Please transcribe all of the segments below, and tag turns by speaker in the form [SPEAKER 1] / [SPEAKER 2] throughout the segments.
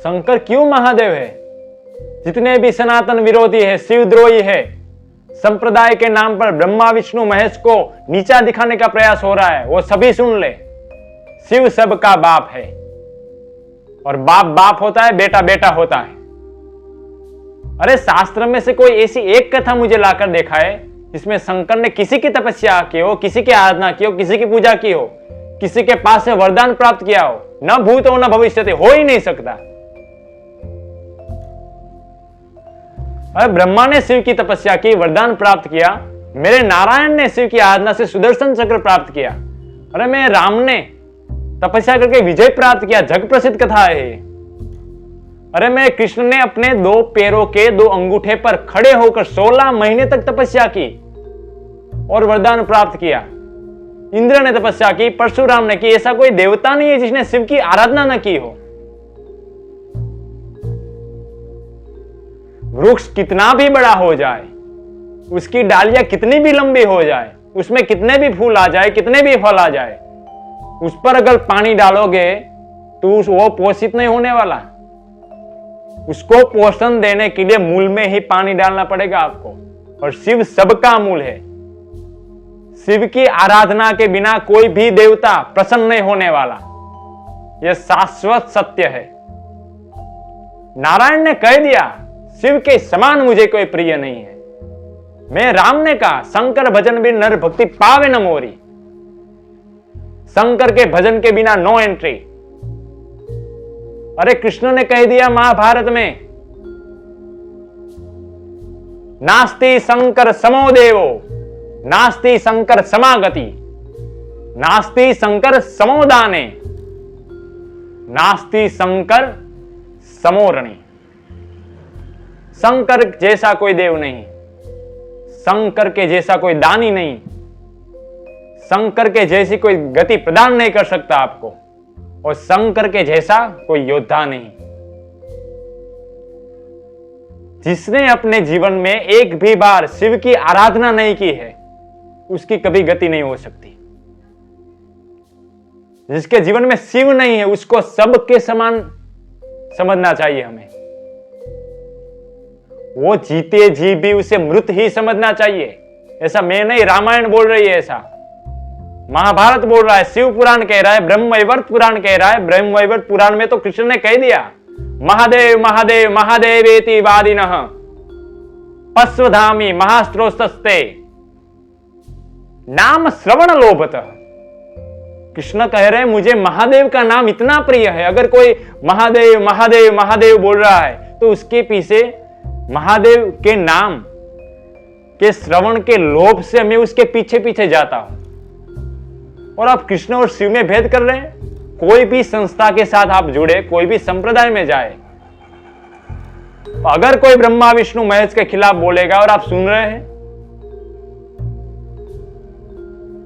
[SPEAKER 1] शंकर क्यों महादेव है? जितने भी सनातन विरोधी है, शिवद्रोही है, संप्रदाय के नाम पर ब्रह्मा विष्णु महेश को नीचा दिखाने का प्रयास हो रहा है, वो सभी सुन ले। शिव सबका बाप है और बाप बाप होता है, बेटा बेटा होता है। अरे शास्त्र में से कोई ऐसी एक कथा मुझे लाकर दिखाए जिसमें शंकर ने किसी की तपस्या की हो, किसी की आराधना की हो, किसी की पूजा की हो, किसी के पास से वरदान प्राप्त किया हो। न भूत हो न भविष्य, हो ही नहीं सकता। अरे ब्रह्मा ने शिव की तपस्या की, वरदान प्राप्त किया। मेरे नारायण ने शिव की आराधना से सुदर्शन चक्र प्राप्त किया। अरे मेरे राम ने तपस्या करके विजय प्राप्त किया। जग प्रसिद्ध कथा है। अरे मेरे कृष्ण ने अपने 2 पैरों के 2 अंगूठे पर खड़े होकर 16 महीने तक तपस्या की और वरदान प्राप्त किया। इंद्र ने तपस्या की, परशुराम ने की। ऐसा कोई देवता नहीं है जिसने शिव की आराधना न की हो। वृक्ष कितना भी बड़ा हो जाए, उसकी डालियां कितनी भी लंबी हो जाए, उसमें कितने भी फूल आ जाए, कितने भी फल आ जाए, उस पर अगर पानी डालोगे तो वो पोषित नहीं होने वाला। उसको पोषण देने के लिए मूल में ही पानी डालना पड़ेगा आपको। और शिव सबका मूल है। शिव की आराधना के बिना कोई भी देवता प्रसन्न नहीं होने वाला। यह शाश्वत सत्य है। नारायण ने कह दिया, शिव के समान मुझे कोई प्रिय नहीं है। मैं राम ने कहा, शंकर भजन बिन नर भक्ति पावे न मोरी। शंकर के भजन के बिना नो एंट्री। अरे कृष्ण ने कह दिया महाभारत में, नास्ति शंकर समो देवो, नास्ति शंकर समागति, नास्ति शंकर समोदाने, नास्ति शंकर समोरणी। शंकर जैसा कोई देव नहीं, शंकर के जैसा कोई दानी नहीं, शंकर के जैसी कोई गति प्रदान नहीं कर सकता आपको, और शंकर के जैसा कोई योद्धा नहीं। जिसने अपने जीवन में एक भी बार शिव की आराधना नहीं की है, उसकी कभी गति नहीं हो सकती। जिसके जीवन में शिव नहीं है, उसको सबके समान समझना चाहिए हमें। वो जीते जी भी उसे मृत ही समझना चाहिए। ऐसा मैं नहीं, रामायण बोल रही है, ऐसा महाभारत बोल रहा है, शिव पुराण कह रहा है, ब्रह्मवैवर्त पुराण कह रहा है। ब्रह्मवैवर्त पुराण में तो कृष्ण ने कह दिया, महादेव महादेव महादेवेति वादिनः पश्वधामी महास्त्रोस्तस्ते नाम श्रवण लोभतः। कृष्ण कह रहे हैं, मुझे महादेव का नाम इतना प्रिय है। अगर कोई महादेव महादेव महादेव बोल रहा है तो उसके पीछे महादेव के नाम के श्रवण के लोभ से मैं उसके पीछे पीछे जाता हूं। और आप कृष्ण और शिव में भेद कर रहे हैं। कोई भी संस्था के साथ आप जुड़े, कोई भी संप्रदाय में जाए, अगर कोई ब्रह्मा विष्णु महेश के खिलाफ बोलेगा और आप सुन रहे हैं,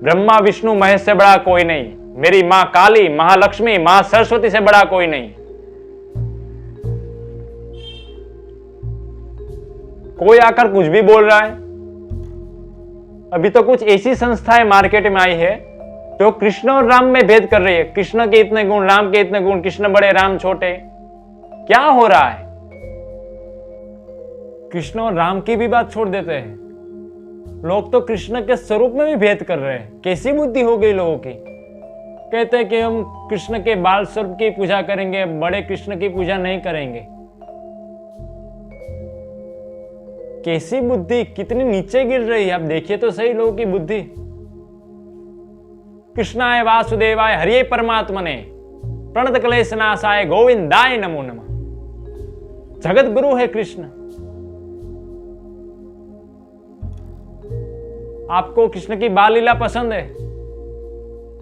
[SPEAKER 1] ब्रह्मा विष्णु महेश से बड़ा कोई नहीं, मेरी मां काली, महालक्ष्मी, मां सरस्वती से बड़ा कोई नहीं। कोई आकर कुछ भी बोल रहा है। अभी तो कुछ ऐसी संस्थाएं मार्केट में आई है जो कृष्ण और राम में भेद कर रही है। कृष्ण के इतने गुण, राम के इतने गुण, कृष्ण बड़े राम छोटे। क्या हो रहा है? कृष्ण और राम की भी बात छोड़ देते हैं। लोग तो कृष्ण के स्वरूप में भी भेद कर रहे हैं। कैसी बुद्धि हो गई लोगों की। कहते हैं कि हम कृष्ण के बाल स्वरूप की पूजा करेंगे, बड़े कृष्ण की पूजा नहीं करेंगे। कैसी बुद्धि, कितनी नीचे गिर रही है। आप देखिए तो सही लोगों की बुद्धि। कृष्णाय वासुदेवाय हरिये परमात्मने प्रणत क्लेश नाशाय गोविंदाय नमो नमः। जगत गुरु है कृष्ण। आपको कृष्ण की बाल लीला पसंद है?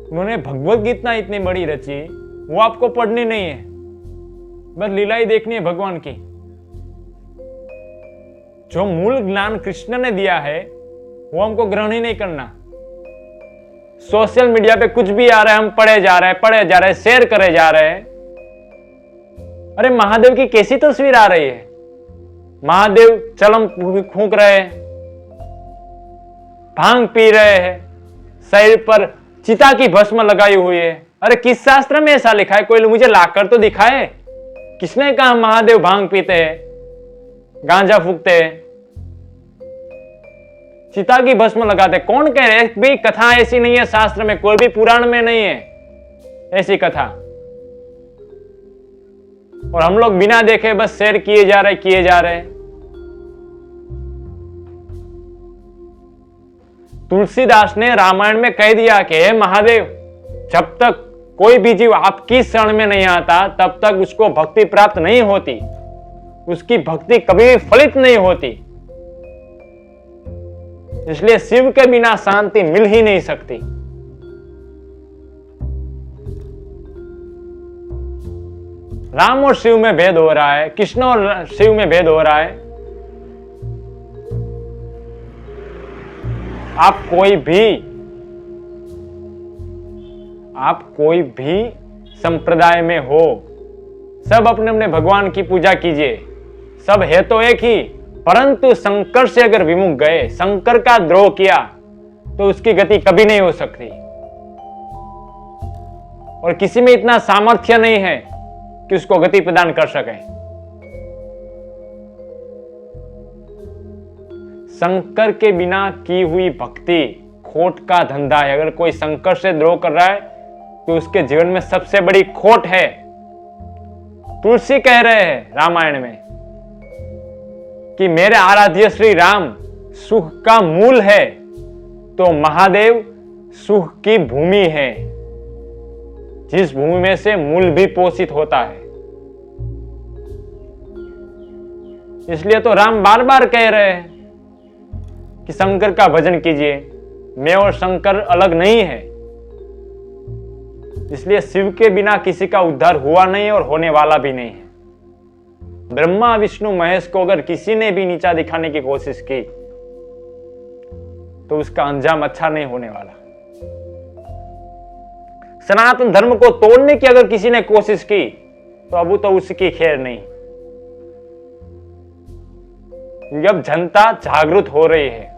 [SPEAKER 1] उन्होंने भगवत गीता इतनी बड़ी रची, वो आपको पढ़नी नहीं है, बस लीला ही देखनी है भगवान की। जो मूल ज्ञान कृष्ण ने दिया है वो हमको ग्रहण ही नहीं करना। सोशल मीडिया पे कुछ भी आ रहा है, हम पढ़े जा रहे हैं, शेयर करे जा रहे हैं। अरे महादेव की कैसी तस्वीर आ रही है। महादेव चलम फूंक रहे हैं, भांग पी रहे हैं, शरीर पर चिता की भस्म लगाई हुई है। अरे किस शास्त्र में ऐसा लिखा है? कोई मुझे लाकर तो दिखाए। किसने कहा महादेव भांग पीते हैं, गांजा फूकते हैं, चिता की भस्म लगाते? कौन कह रहे? भी कथा ऐसी नहीं है शास्त्र में, कोई भी पुराण में नहीं है ऐसी कथा। और हम लोग बिना देखे बस शेयर किए जा रहे। तुलसीदास ने रामायण में कह दिया कि हे महादेव, जब तक कोई भी जीव आपकी शरण में नहीं आता तब तक उसको भक्ति प्राप्त नहीं होती, उसकी भक्ति कभी भी फलित नहीं होती। इसलिए शिव के बिना शांति मिल ही नहीं सकती। राम और शिव में भेद हो रहा है, कृष्ण और शिव में भेद हो रहा है। आप कोई भी संप्रदाय में हो, सब अपने अपने भगवान की पूजा कीजिए, सब है तो एक ही, परंतु शंकर से अगर विमुख गए, शंकर का द्रोह किया, तो उसकी गति कभी नहीं हो सकती। और किसी में इतना सामर्थ्य नहीं है कि उसको गति प्रदान कर सके। शंकर के बिना की हुई भक्ति खोट का धंधा है। अगर कोई शंकर से द्रोह कर रहा है तो उसके जीवन में सबसे बड़ी खोट है। तुलसी कह रहे हैं रामायण में कि मेरे आराध्य श्री राम सुख का मूल है, तो महादेव सुख की भूमि है, जिस भूमि में से मूल भी पोषित होता है। इसलिए तो राम बार बार कह रहे हैं कि शंकर का भजन कीजिए, मैं और शंकर अलग नहीं है। इसलिए शिव के बिना किसी का उद्धार हुआ नहीं और होने वाला भी नहीं है। ब्रह्मा विष्णु महेश को अगर किसी ने भी नीचा दिखाने की कोशिश की तो उसका अंजाम अच्छा नहीं होने वाला। सनातन धर्म को तोड़ने की अगर किसी ने कोशिश की तो अब तो उसकी खैर नहीं। अब जनता जागरूक हो रही है,